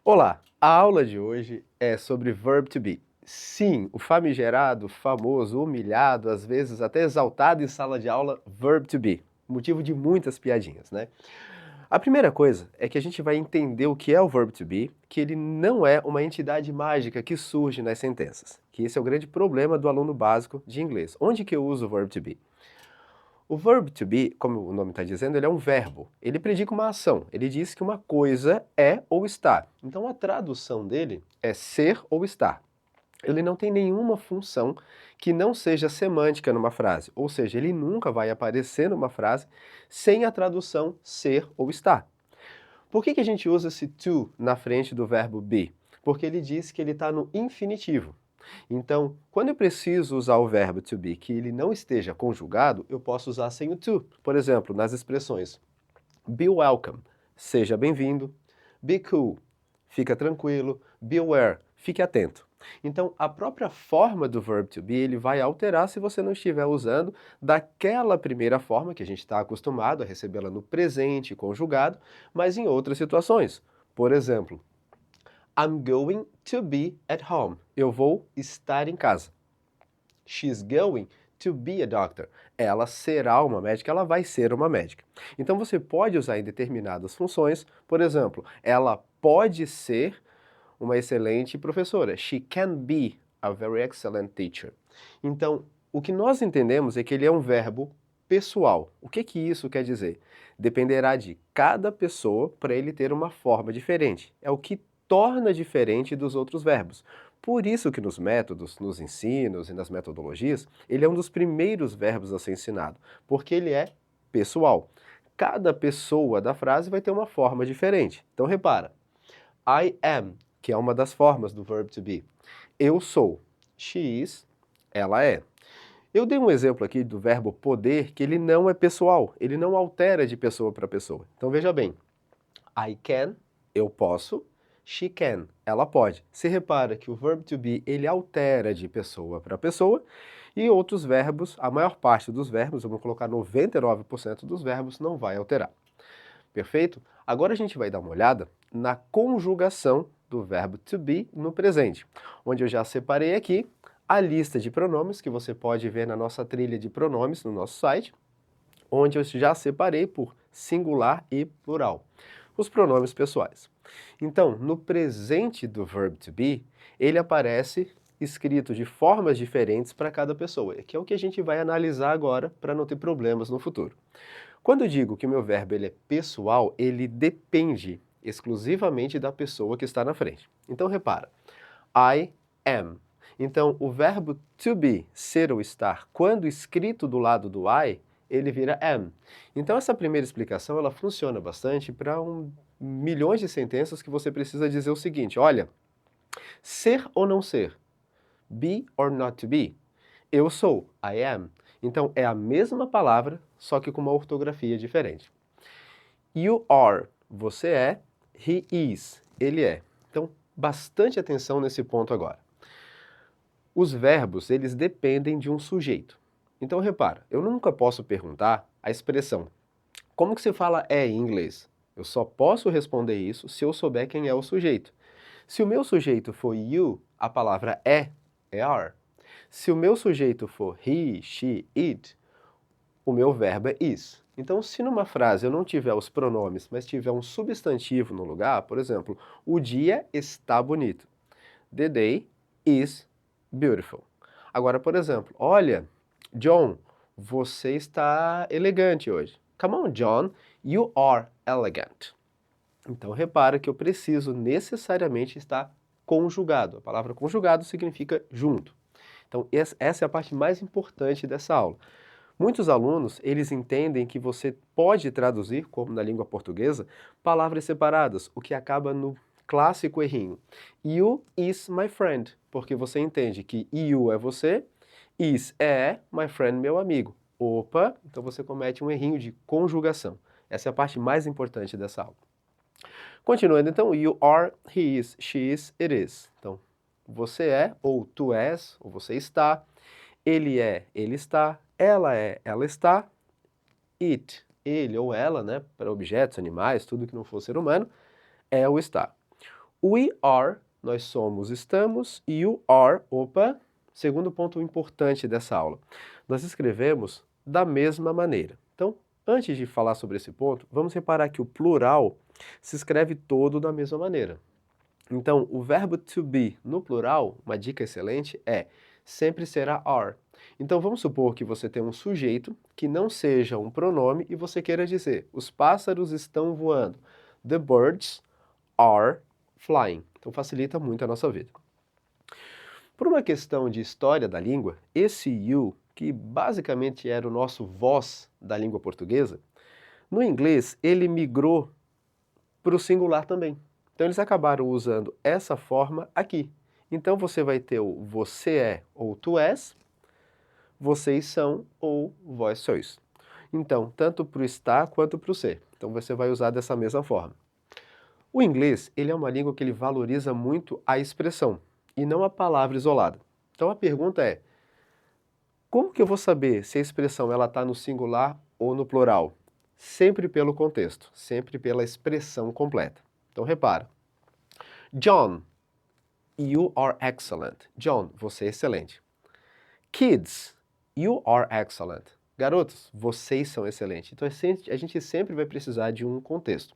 Olá, a aula de hoje é sobre verb to be. Sim, o famigerado, famoso, humilhado, às vezes até exaltado em sala de aula, verb to be. Motivo de muitas piadinhas, né? A primeira coisa é que a gente vai entender o que é o verb to be, que ele não é uma entidade mágica que surge nas sentenças. Que esse é o grande problema do aluno básico de inglês. Onde que eu uso o verb to be? O verb to be, como o nome está dizendo, ele é um verbo. Ele predica uma ação. Ele diz que uma coisa é ou está. Então a tradução dele é ser ou estar. Ele não tem nenhuma função que não seja semântica numa frase. Ou seja, ele nunca vai aparecer numa frase sem a tradução ser ou estar. Por que a gente usa esse to na frente do verbo be? Porque ele diz que ele está no infinitivo. Então, quando eu preciso usar o verbo to be que ele não esteja conjugado, eu posso usar sem o to. Por exemplo, nas expressões be welcome, seja bem-vindo, be cool, fica tranquilo, be aware, fique atento. Então, a própria forma do verb to be ele vai alterar se você não estiver usando daquela primeira forma que a gente está acostumado a recebê-la no presente conjugado, mas em outras situações. Por exemplo, I'm going to be at home. Eu vou estar em casa. She's going to be a doctor. Ela será uma médica, ela vai ser uma médica. Então você pode usar em determinadas funções, por exemplo, ela pode ser uma excelente professora. She can be a very excellent teacher. Então, o que nós entendemos é que ele é um verbo pessoal. O que isso quer dizer? Dependerá de cada pessoa para ele ter uma forma diferente. É o que torna diferente dos outros verbos. Por isso que nos métodos, nos ensinos e nas metodologias, ele é um dos primeiros verbos a ser ensinado, porque ele é pessoal. Cada pessoa da frase vai ter uma forma diferente. Então repara, I am, que é uma das formas do verb to be. Eu sou. She is, ela é. Eu dei um exemplo aqui do verbo poder, que ele não é pessoal, ele não altera de pessoa para pessoa. Então veja bem, I can, eu posso, she can, ela pode. Se repara que o verb to be, ele altera de pessoa para pessoa, e outros verbos, a maior parte dos verbos, vamos colocar 99% dos verbos, não vai alterar. Perfeito? Agora a gente vai dar uma olhada na conjugação do verbo to be no presente, onde eu já separei aqui a lista de pronomes que você pode ver na nossa trilha de pronomes no nosso site, onde eu já separei por singular e plural, os pronomes pessoais. Então, no presente do verb to be, ele aparece escrito de formas diferentes para cada pessoa, que é o que a gente vai analisar agora para não ter problemas no futuro. Quando eu digo que o meu verbo ele é pessoal, ele depende exclusivamente da pessoa que está na frente. Então repara, I am. Então o verbo to be, ser ou estar, quando escrito do lado do I, ele vira am. Então essa primeira explicação ela funciona bastante para milhões de sentenças que você precisa dizer o seguinte, olha, ser ou não ser, be or not to be, eu sou, I am. Então é a mesma palavra, só que com uma ortografia diferente. You are, você é, he is, ele é. Então, bastante atenção nesse ponto agora. Os verbos, eles dependem de um sujeito. Então, repara, eu nunca posso perguntar a expressão como que se fala é em inglês? Eu só posso responder isso se eu souber quem é o sujeito. Se o meu sujeito for you, a palavra é are. Se o meu sujeito for he, she, it, o meu verbo é is. Então, se numa frase eu não tiver os pronomes, mas tiver um substantivo no lugar, por exemplo, o dia está bonito. The day is beautiful. Agora, por exemplo, olha, John, você está elegante hoje. Come on, John, you are elegant. Então, repara que eu preciso necessariamente estar conjugado. A palavra conjugado significa junto. Então, essa é a parte mais importante dessa aula. Muitos alunos, eles entendem que você pode traduzir, como na língua portuguesa, palavras separadas, o que acaba no clássico errinho. You is my friend, porque você entende que you é você, is é my friend, meu amigo. Opa, então você comete um errinho de conjugação. Essa é a parte mais importante dessa aula. Continuando, então, you are, he is, she is, it is. Então, você é, ou tu és, ou você está, ele é, ele está, ela é, ela está, it, ele ou ela, né, para objetos, animais, tudo que não for ser humano, é ou está. We are, nós somos, estamos, e you are, opa, segundo ponto importante dessa aula. Nós escrevemos da mesma maneira. Então, antes de falar sobre esse ponto, vamos reparar que o plural se escreve todo da mesma maneira. Então, o verbo to be no plural, uma dica excelente, sempre será are. Então, vamos supor que você tem um sujeito que não seja um pronome e você queira dizer, os pássaros estão voando. The birds are flying. Então, facilita muito a nossa vida. Por uma questão de história da língua, esse you, que basicamente era o nosso voz da língua portuguesa, no inglês ele migrou para o singular também. Então eles acabaram usando essa forma aqui. Então você vai ter o você é ou tu és, vocês são ou vós sois. Então, tanto para o estar quanto para o ser. Então você vai usar dessa mesma forma. O inglês, ele é uma língua que ele valoriza muito a expressão e não a palavra isolada. Então a pergunta é, como que eu vou saber se a expressão ela está no singular ou no plural? Sempre pelo contexto, sempre pela expressão completa. Então repara. John, you are excellent. John, você é excelente. Kids, you are excellent. Garotos, vocês são excelentes. Então a gente sempre vai precisar de um contexto.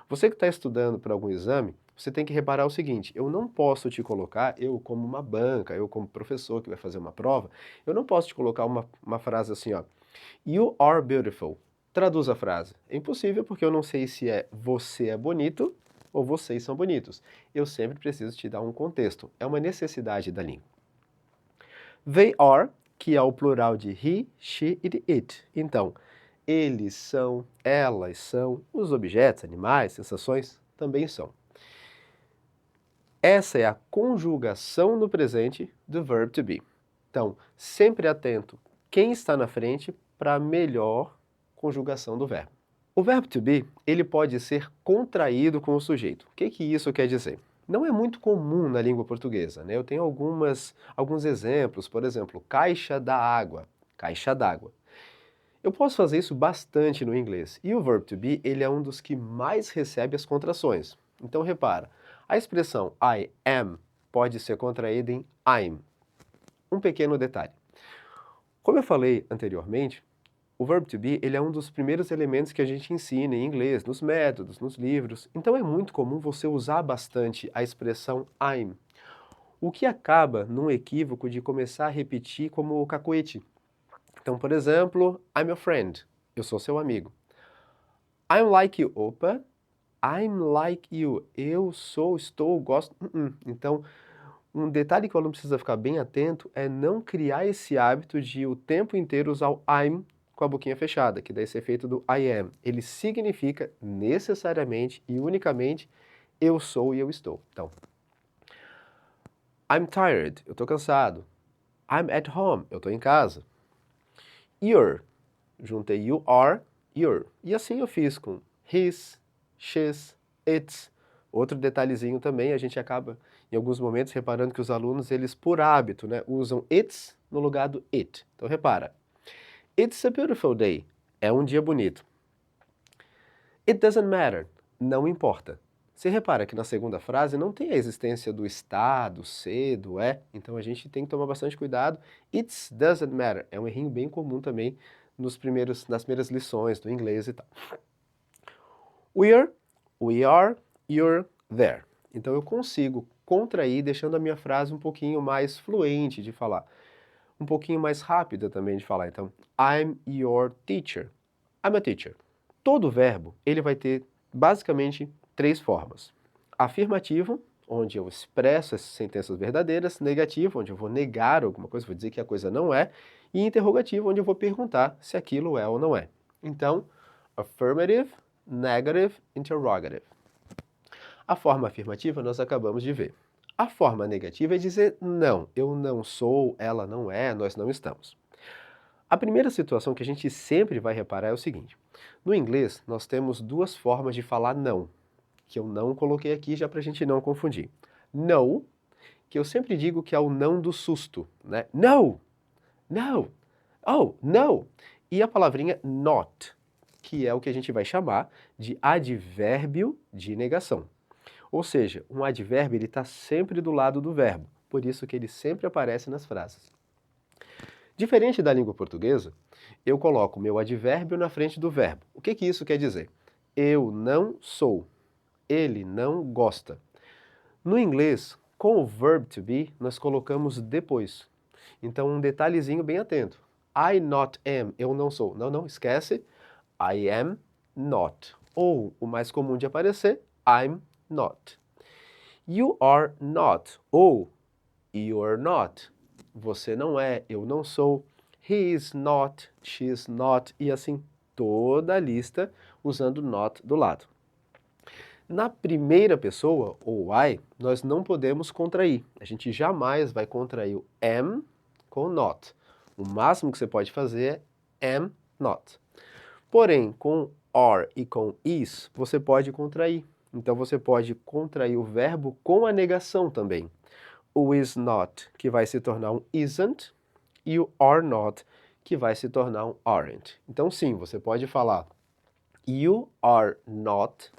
Você que está estudando para algum exame, você tem que reparar o seguinte, eu não posso te colocar, eu como uma banca, eu como professor que vai fazer uma prova, eu não posso te colocar uma frase assim, ó, you are beautiful. Traduz a frase. É impossível porque eu não sei se é você é bonito ou vocês são bonitos. Eu sempre preciso te dar um contexto. É uma necessidade da língua. They are, que é o plural de he, she e it. Então, eles são, elas são, os objetos, animais, sensações também são. Essa é a conjugação no presente do verb to be. Então, sempre atento quem está na frente para a melhor conjugação do verbo. O verbo to be, ele pode ser contraído com o sujeito. O que isso quer dizer? Não é muito comum na língua portuguesa, né? Eu tenho alguns exemplos, por exemplo, caixa da água, caixa d'água. Eu posso fazer isso bastante no inglês. E o verbo to be, ele é um dos que mais recebe as contrações. Então, repara, a expressão I am pode ser contraída em I'm. Um pequeno detalhe. Como eu falei anteriormente, o verbo to be ele é um dos primeiros elementos que a gente ensina em inglês, nos métodos, nos livros. Então é muito comum você usar bastante a expressão I'm, o que acaba num equívoco de começar a repetir como cacoete. Então, por exemplo, I'm your friend, eu sou seu amigo. I'm like you, opa, I'm like you, eu sou, estou, gosto. Então, um detalhe que o aluno precisa ficar bem atento é não criar esse hábito de o tempo inteiro usar o I'm com a boquinha fechada, que dá esse efeito do I am. Ele significa necessariamente e unicamente eu sou e eu estou. Então, I'm tired, eu estou cansado. I'm at home, eu estou em casa. You're, juntei you are, you're. E assim eu fiz com his, she's, it's. Outro detalhezinho também, a gente acaba em alguns momentos reparando que os alunos, eles por hábito, né, usam it's no lugar do it. Então repara, it's a beautiful day, é um dia bonito. It doesn't matter, não importa. Você repara que na segunda frase não tem a existência do está, do ser, do é, então a gente tem que tomar bastante cuidado. It doesn't matter, é um errinho bem comum também nas primeiras lições do inglês e tal. We're, we are, you're, there. Então eu consigo contrair, deixando a minha frase um pouquinho mais fluente de falar. Um pouquinho mais rápida também de falar. Então, I'm your teacher. I'm a teacher. Todo verbo, ele vai ter basicamente 3 formas. Afirmativo, onde eu expresso as sentenças verdadeiras. Negativo, onde eu vou negar alguma coisa, vou dizer que a coisa não é. E interrogativo, onde eu vou perguntar se aquilo é ou não é. Então, affirmative, negative, interrogative. A forma afirmativa nós acabamos de ver. A forma negativa é dizer não, eu não sou, ela não é, nós não estamos. A primeira situação que a gente sempre vai reparar é o seguinte. No inglês, nós temos 2 formas de falar não, que eu não coloquei aqui já para a gente não confundir. No, que eu sempre digo que é o não do susto, né? No, no, oh, no. E a palavrinha not, que é o que a gente vai chamar de advérbio de negação. Ou seja, um advérbio ele está sempre do lado do verbo, por isso que ele sempre aparece nas frases. Diferente da língua portuguesa, eu coloco meu advérbio na frente do verbo. O que isso quer dizer? Eu não sou. Ele não gosta. No inglês, com o verb to be, nós colocamos depois. Então, um detalhezinho bem atento. I not am, eu não sou. Não, não, esquece. I am not. Ou, o mais comum de aparecer, I'm not. You are not. Ou, you're not. Você não é, eu não sou. He is not, she is not. E assim, toda a lista usando not do lado. Na primeira pessoa, ou I, nós não podemos contrair. A gente jamais vai contrair o am com not. O máximo que você pode fazer é am not. Porém, com are e com is, você pode contrair. Então, você pode contrair o verbo com a negação também. O is not, que vai se tornar um isn't, e o are not, que vai se tornar um aren't. Então, sim, você pode falar you are not,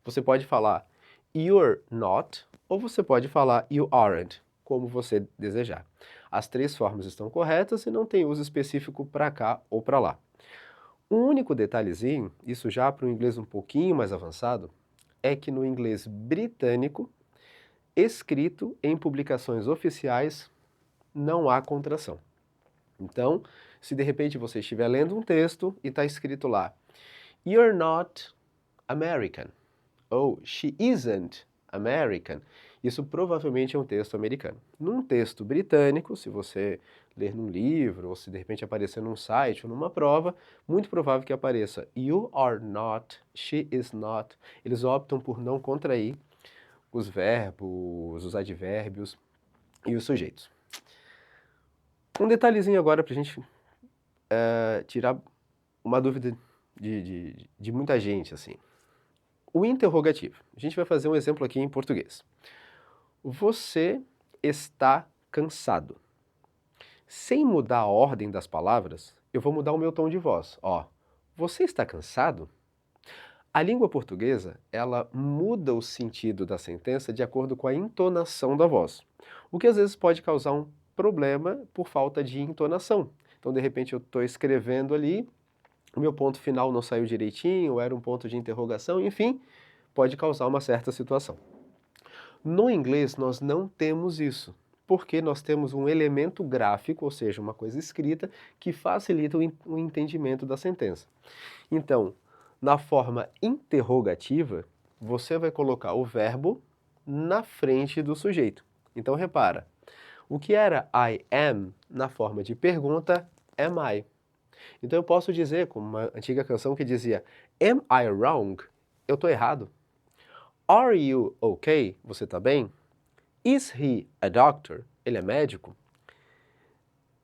você pode falar you're not, ou você pode falar you aren't, como você desejar. As três formas estão corretas e não tem uso específico para cá ou para lá. Um único detalhezinho, isso já para o inglês um pouquinho mais avançado, é que no inglês britânico, escrito em publicações oficiais, não há contração. Então, se de repente você estiver lendo um texto e está escrito lá, you're not American, ou she isn't American, isso provavelmente é um texto americano. Num texto britânico, se você ler num livro, ou se de repente aparecer num site ou numa prova, muito provável que apareça you are not, she is not. Eles optam por não contrair os verbos, os advérbios e os sujeitos. Um detalhezinho agora para a gente tirar uma dúvida de muita gente, assim. O interrogativo. A gente vai fazer um exemplo aqui em português. Você está cansado. Sem mudar a ordem das palavras, eu vou mudar o meu tom de voz. Ó, você está cansado? A língua portuguesa, ela muda o sentido da sentença de acordo com a entonação da voz, o que às vezes pode causar um problema por falta de entonação. Então, de repente, eu estou escrevendo ali, o meu ponto final não saiu direitinho, ou era um ponto de interrogação, enfim, pode causar uma certa situação. No inglês, nós não temos isso, porque nós temos um elemento gráfico, ou seja, uma coisa escrita, que facilita o entendimento da sentença. Então, na forma interrogativa, você vai colocar o verbo na frente do sujeito. Então, repara, o que era I am na forma de pergunta, am I? Então, eu posso dizer, como uma antiga canção que dizia, am I wrong? Eu estou errado. Are you okay? Você está bem? Is he a doctor? Ele é médico?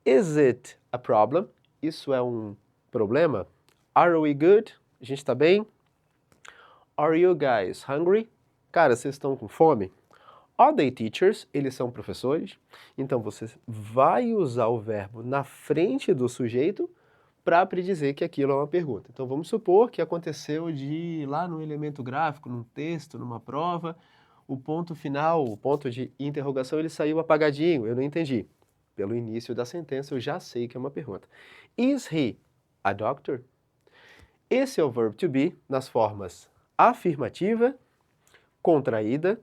Is it a problem? Isso é um problema? Are we good? A gente está bem? Are you guys hungry? Cara, vocês estão com fome? Are they teachers? Eles são professores? Então, você vai usar o verbo na frente do sujeito para predizer que aquilo é uma pergunta. Então, vamos supor que aconteceu de lá no elemento gráfico, num texto, numa prova, o ponto final, o ponto de interrogação, ele saiu apagadinho, eu não entendi. Pelo início da sentença, eu já sei que é uma pergunta. Is he a doctor? Esse é o verb to be nas formas afirmativa, contraída,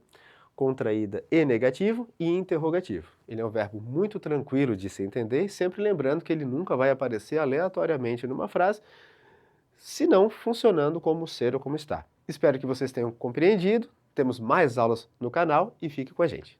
contraída e negativo e interrogativo. Ele é um verbo muito tranquilo de se entender, sempre lembrando que ele nunca vai aparecer aleatoriamente numa frase, senão funcionando como ser ou como está. Espero que vocês tenham compreendido, temos mais aulas no canal e fique com a gente.